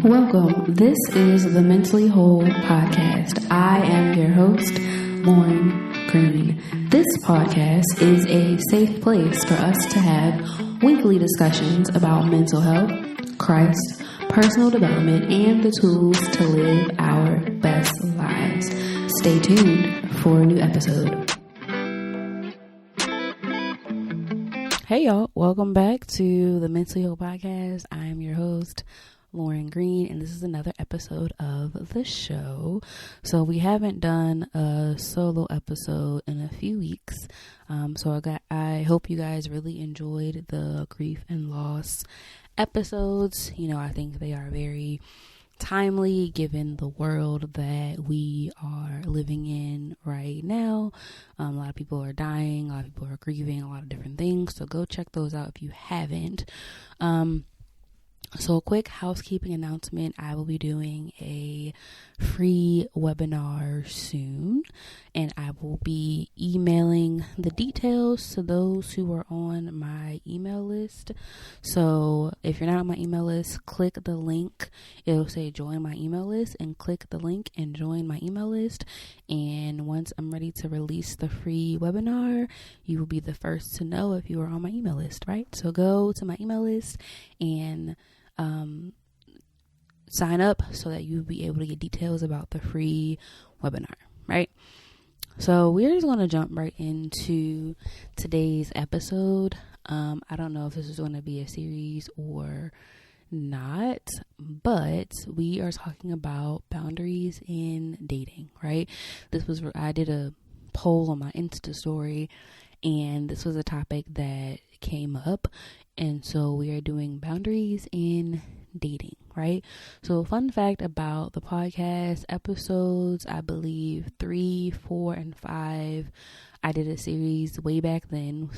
Welcome. This is the Mentally Whole podcast. I am your host, Lauren Green. This podcast is a safe place for us to have weekly discussions about mental health, Christ, personal development, and the tools to live our best lives. Stay tuned for a new episode. Hey y'all, welcome back to the Mentally Whole podcast. I am your host, Lauren Green, and this is another episode of the show. So we haven't done a solo episode in a few weeks. I hope you guys really enjoyed the grief and loss episodes. I think they are very timely given the world that we are living in right now. A lot of people are dying, a lot of people are grieving, a lot of different things. So go check those out if you haven't. So a quick housekeeping announcement. I will be doing a free webinar soon, and I will be emailing the details to those who are on my email list. So if you're not on my email list, click the link. It'll say join my email list, and click the link and join my email list. And once I'm ready to release the free webinar, you will be the first to know if you are on my email list, right? So go to my email list and sign up so that you'll be able to get details about the free webinar, right? So we're just going to jump right into today's episode. I don't know if this is going to be a series or not, but we are talking about boundaries in dating, right? I did a poll on my Insta story, and this was a topic that came up. And so we are doing boundaries in dating, right? So fun fact about the podcast episodes, I believe 3, 4, and 5, I did a series way back then.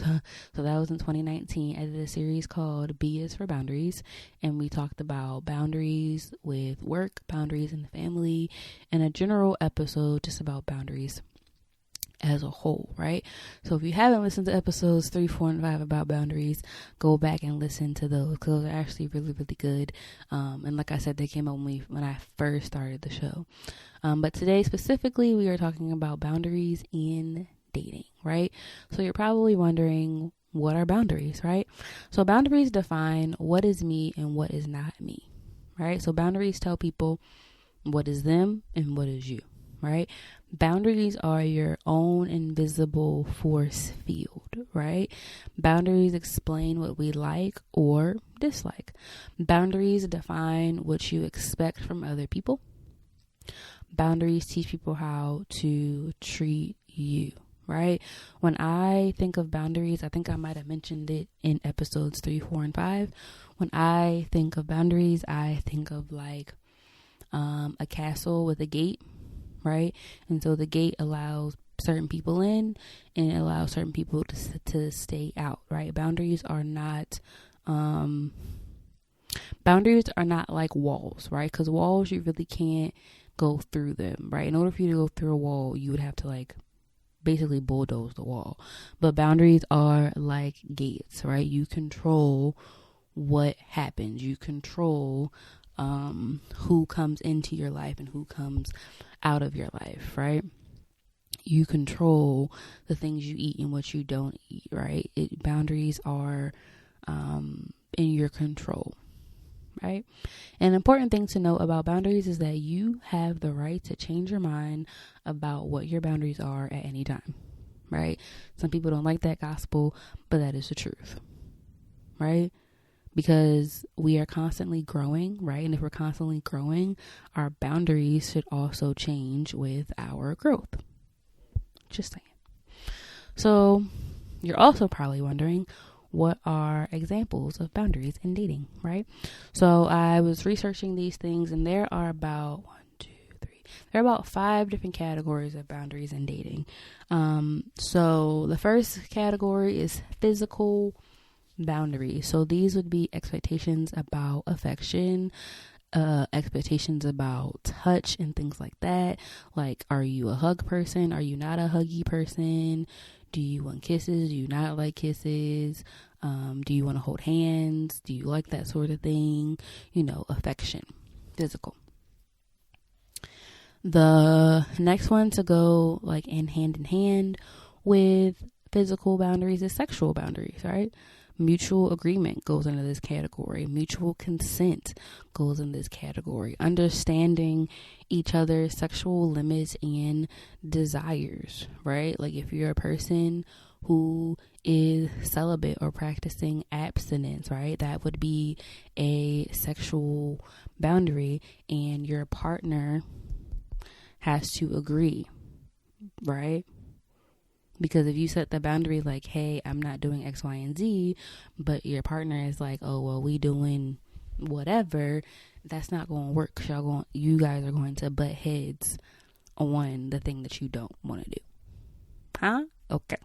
So that was in 2019. I did a series called B is for Boundaries. And we talked about boundaries with work, boundaries in the family, and a general episode just about boundaries as a whole, right? So if you haven't listened to episodes 3, 4, and 5 about boundaries, go back and listen to those, because those are actually really, really good. And like I said, they came up when I first started the show. But today specifically, we are talking about boundaries in dating, right? So you're probably wondering, what are boundaries, right? So boundaries define what is me and what is not me, right? So boundaries tell people what is them and what is you, right? Boundaries are your own invisible force field, right? Boundaries explain what we like or dislike. Boundaries define what you expect from other people. Boundaries teach people how to treat you, right? When I think of boundaries, I think I might have mentioned it in episodes 3, 4, and 5. When I think of boundaries, I think of like a castle with a gate, right? And so the gate allows certain people in, and it allows certain people to stay out, right? Boundaries are not like walls, right? Because walls, you really can't go through them, right? In order for you to go through a wall, you would have to like basically bulldoze the wall. But boundaries are like gates, right? You control what happens. You control who comes into your life and who comes out of your life, right? You control the things you eat and what you don't eat, right? Boundaries are in your control, right? An important thing to know about boundaries is that you have the right to change your mind about what your boundaries are at any time, right? Some people don't like that gospel, but that is the truth, right? Because we are constantly growing, right? And if we're constantly growing, our boundaries should also change with our growth. Just saying. So you're also probably wondering, what are examples of boundaries in dating, right? So I was researching these things, and there are about 5 different categories of boundaries in dating. So the first category is physical boundaries. So these would be expectations about affection, expectations about touch and things like that. Like, are you a hug person? Are you not a huggy person? Do you want kisses? Do you not like kisses? Do you want to hold hands? Do you like that sort of thing? Affection. physical. The next one to go like in hand with physical boundaries is sexual boundaries, right? Mutual agreement goes into this category. Mutual consent goes in this category. Understanding each other's sexual limits and desires, right? Like if you're a person who is celibate or practicing abstinence, right? That would be a sexual boundary, and your partner has to agree, right? Because if you set the boundary like, hey, I'm not doing X, Y, and Z, but your partner is like, oh, well, we doing whatever, that's not going to work. You guys are going to butt heads on the thing that you don't want to do. Huh? Okay.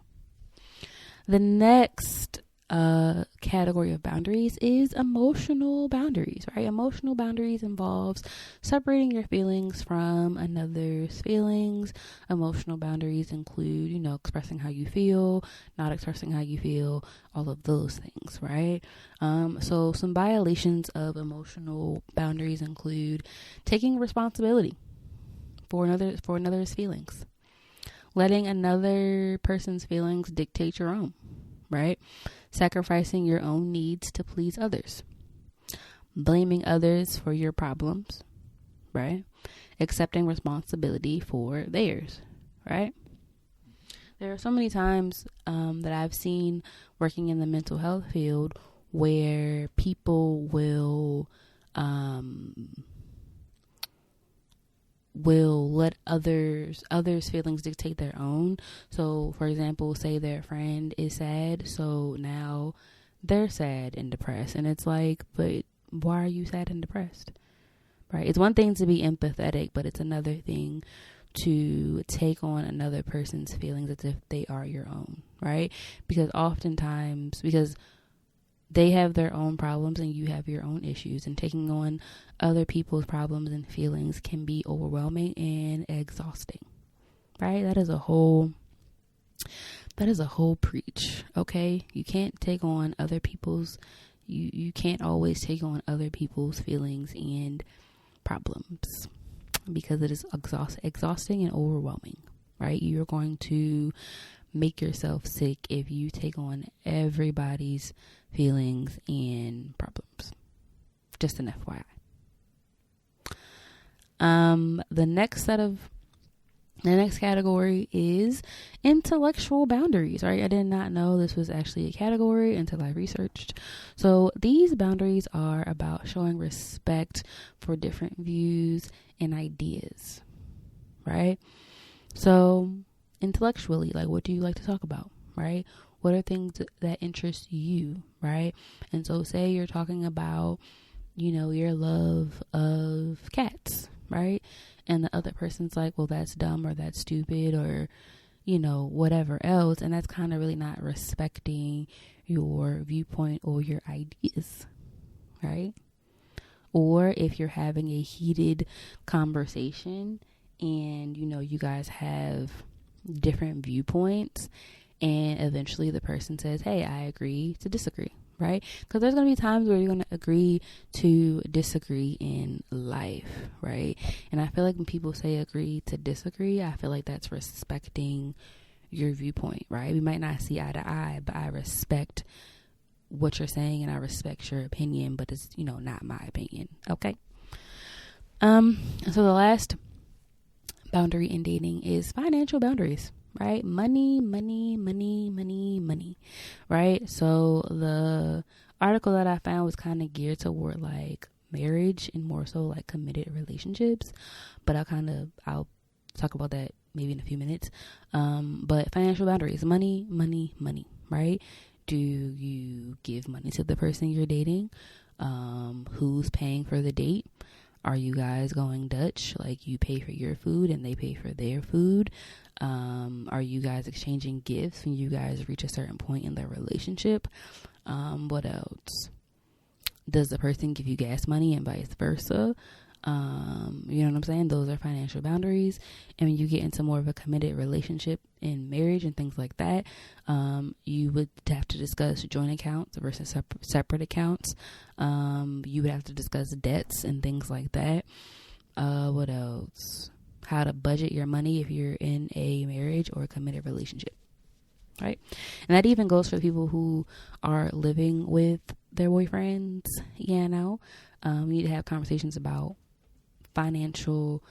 The next category of boundaries is emotional boundaries, right? Emotional boundaries involves separating your feelings from another's feelings. Emotional boundaries include, expressing how you feel, not expressing how you feel, all of those things, right? So some violations of emotional boundaries include taking responsibility for another's feelings, letting another person's feelings dictate your own, right? Sacrificing your own needs to please others, blaming others for your problems, right? Accepting responsibility for theirs, right? There are so many times that I've seen working in the mental health field where people will let others' feelings dictate their own. So, for example, say their friend is sad, so now they're sad and depressed. And it's like, but why are you sad and depressed? Right? It's one thing to be empathetic, but it's another thing to take on another person's feelings as if they are your own, right? Because they have their own problems and you have your own issues, and taking on other people's problems and feelings can be overwhelming and exhausting, right? That is a whole preach. Okay. You can't take on other people's, you can't always take on other people's feelings and problems because it is exhausting and overwhelming, right? You're going to make yourself sick if you take on everybody's feelings and problems. Just an FYI. The next category is intellectual boundaries, right? I did not know this was actually a category until I researched. So these boundaries are about showing respect for different views and ideas, right? So intellectually, like, what do you like to talk about, right? What are things that interest you, right? And so say you're talking about, your love of cats, right? And the other person's like, well, that's dumb or that's stupid or, whatever else. And that's kind of really not respecting your viewpoint or your ideas, right? Or if you're having a heated conversation and, you guys have different viewpoints and eventually the person says, hey, I agree to disagree, right? Because there's going to be times where you're going to agree to disagree in life, right? And I feel like when people say agree to disagree, I feel like that's respecting your viewpoint, right? We might not see eye to eye, but I respect what you're saying and I respect your opinion, but it's, not my opinion. Okay. So the last boundary in dating is financial boundaries, right? Money, right? So the article that I found was kind of geared toward like marriage and more so like committed relationships, but I'll talk about that maybe in a few minutes. But financial boundaries, money, right? Do you give money to the person you're dating? Who's paying for the date? Are you guys going Dutch? Like you pay for your food and they pay for their food? Are you guys exchanging gifts when you guys reach a certain point in their relationship? What else? Does the person give you gas money and vice versa? You know what I'm saying? Those are financial boundaries. And when you get into more of a committed relationship in marriage and things like that, you would have to discuss joint accounts versus separate accounts. You would have to discuss debts and things like that. What else? How to budget your money if you're in a marriage or a committed relationship. Right? And that even goes for people who are living with their boyfriends, you know. You need to have conversations about financial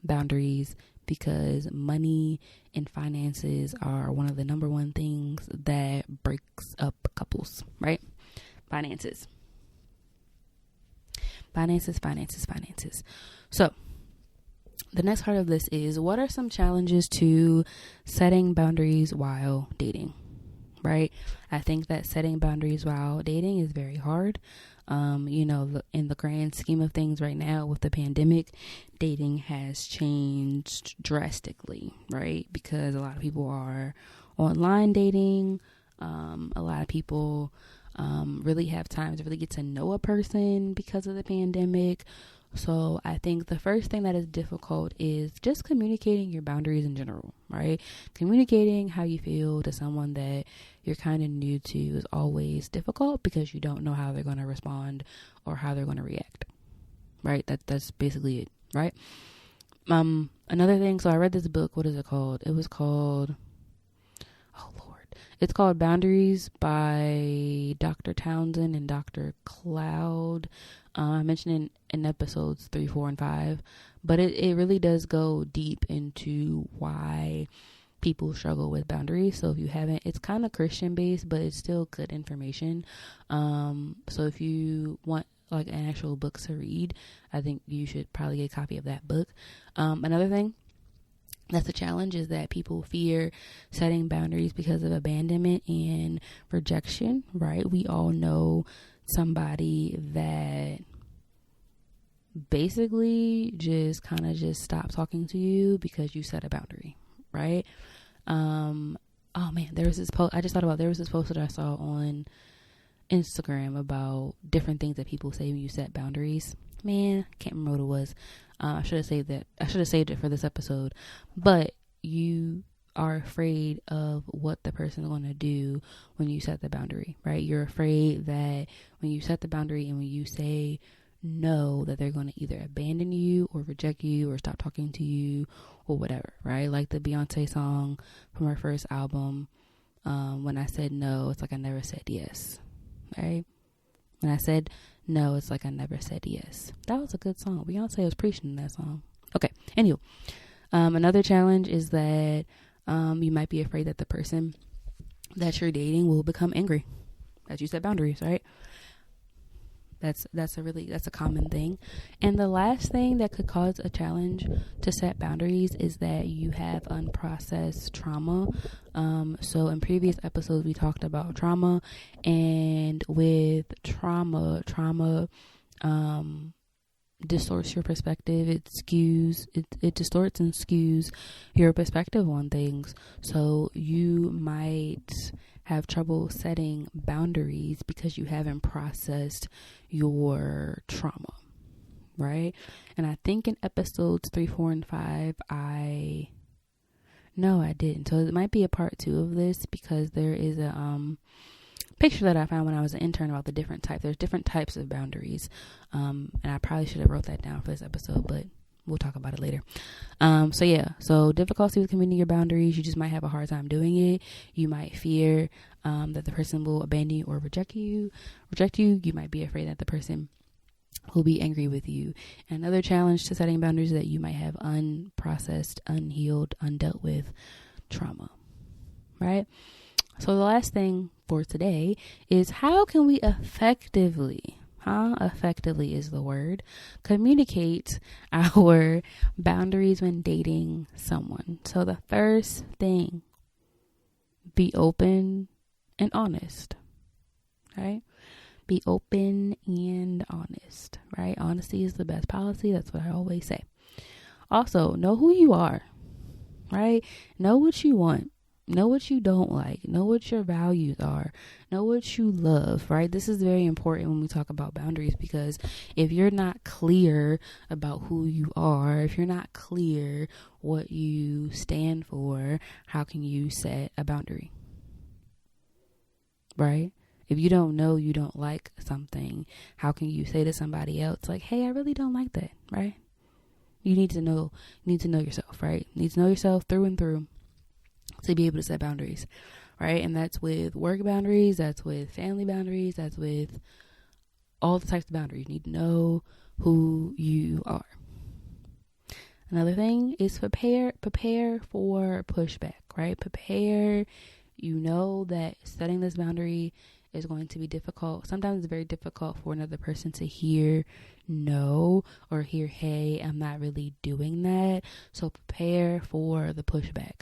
boundaries, because money and finances are one of the number one things that breaks up couples, right? Finances. So the next part of this is, what are some challenges to setting boundaries while dating, right? I think that setting boundaries while dating is very hard. You know, in the grand scheme of things right now with the pandemic, dating has changed drastically, right? Because a lot of people are online dating. A lot of people really have time to really get to know a person because of the pandemic. So I think the first thing that is difficult is just communicating your boundaries in general, right? Communicating how you feel to someone that you're kind of new to is always difficult, because you don't know how they're going to respond or how they're going to react, right? That's basically it, right? Another thing, so I read this book. What is it called? It was called, oh Lord, it's called Boundaries by Dr. Townsend and Dr. Cloud. I mentioned in episodes 3, 4, and 5, but it really does go deep into why people struggle with boundaries. So if you haven't, it's kind of Christian based, but it's still good information. So if you want like an actual book to read, I think you should probably get a copy of that book. Another thing that's a challenge is that people fear setting boundaries because of abandonment and rejection, right? We all know somebody that basically just kind of just stop talking to you because you set a boundary, right? Oh man, there was this post I just thought about. There was this post that I saw on Instagram about different things that people say when you set boundaries. Man, can't remember what it was. I should have saved that. I should have saved it for this episode. But you are afraid of what the person is going to do when you set the boundary, right? You're afraid that when you set the boundary and when you say no, that they're going to either abandon you or reject you or stop talking to you or whatever, right? Like the Beyonce song from her first album, when I said no, it's like I never said yes, right? When I said no, it's like I never said yes. That was a good song. Beyonce was preaching in that song. Okay, anyway, another challenge is that you might be afraid that the person that you're dating will become angry as you set boundaries, right? That's a common thing. And the last thing that could cause a challenge to set boundaries is that you have unprocessed trauma. So in previous episodes, we talked about trauma, and with trauma, distorts your perspective. It distorts and skews your perspective on things. So you might have trouble setting boundaries because you haven't processed your trauma, right? And I think in episodes 3, 4, and 5, I didn't. So it might be a part 2 of this, because there is a picture that I found when I was an intern about the different types. There's different types of boundaries. And I probably should have wrote that down for this episode, but we'll talk about it later. So difficulty with committing your boundaries. You just might have a hard time doing it. You might fear that the person will abandon you or reject you. You might be afraid that the person will be angry with you. And another challenge to setting boundaries is that you might have unprocessed, unhealed, undealt with trauma, right? So the last thing for today is, how can we effectively is the word, communicate our boundaries when dating someone? So the first thing, be open and honest, right? Be open and honest, right? Honesty is the best policy. That's what I always say. Also, know who you are, right? Know what you want. Know what you don't like. Know what your values are. Know what you love, right? This is very important when we talk about boundaries, because if you're not clear about who you are, if you're not clear what you stand for, how can you set a boundary, right? If you don't know you don't like something, how can you say to somebody else, like, hey, I really don't like that, right? You need to know yourself, right? You need to know yourself through and through to be able to set boundaries, right? And that's with work boundaries, that's with family boundaries, that's with all the types of boundaries. You need to know who you are. Another thing is prepare for pushback, right? Prepare. You know that setting this boundary is going to be difficult. Sometimes it's very difficult for another person to hear no, or hear, hey, I'm not really doing that. So prepare for the pushback,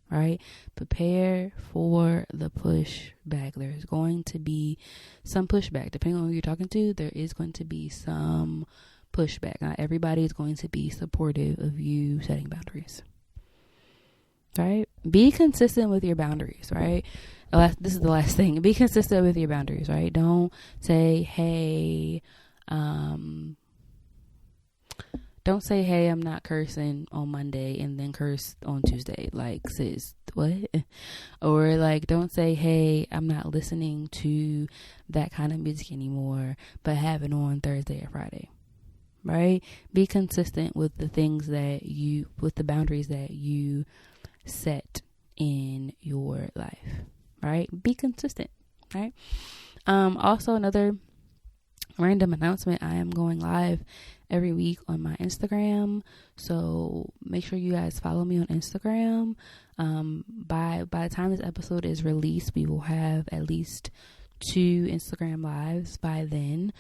right? Prepare for the pushback. There's going to be some pushback. Depending on who you're talking to, there is going to be some pushback. Not everybody is going to be supportive of you setting boundaries, right? Be consistent with your boundaries, right? This is the last thing. Be consistent with your boundaries, right? Don't say, hey, I'm not cursing on Monday and then curse on Tuesday. Like, sis, what? Or like, don't say, hey, I'm not listening to that kind of music anymore, but have it on Thursday or Friday, right? Be consistent with the with the boundaries that you set in your life, right? Be consistent, right? Also, another random announcement, I am going live every week on my Instagram, so make sure you guys follow me on Instagram. By the time this episode is released, we will have at least 2 Instagram lives by then.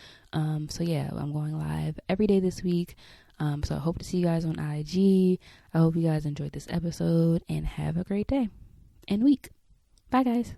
So yeah, I'm going live every day this week. So I hope to see you guys on IG. I hope you guys enjoyed this episode and have a great day and week. Bye guys.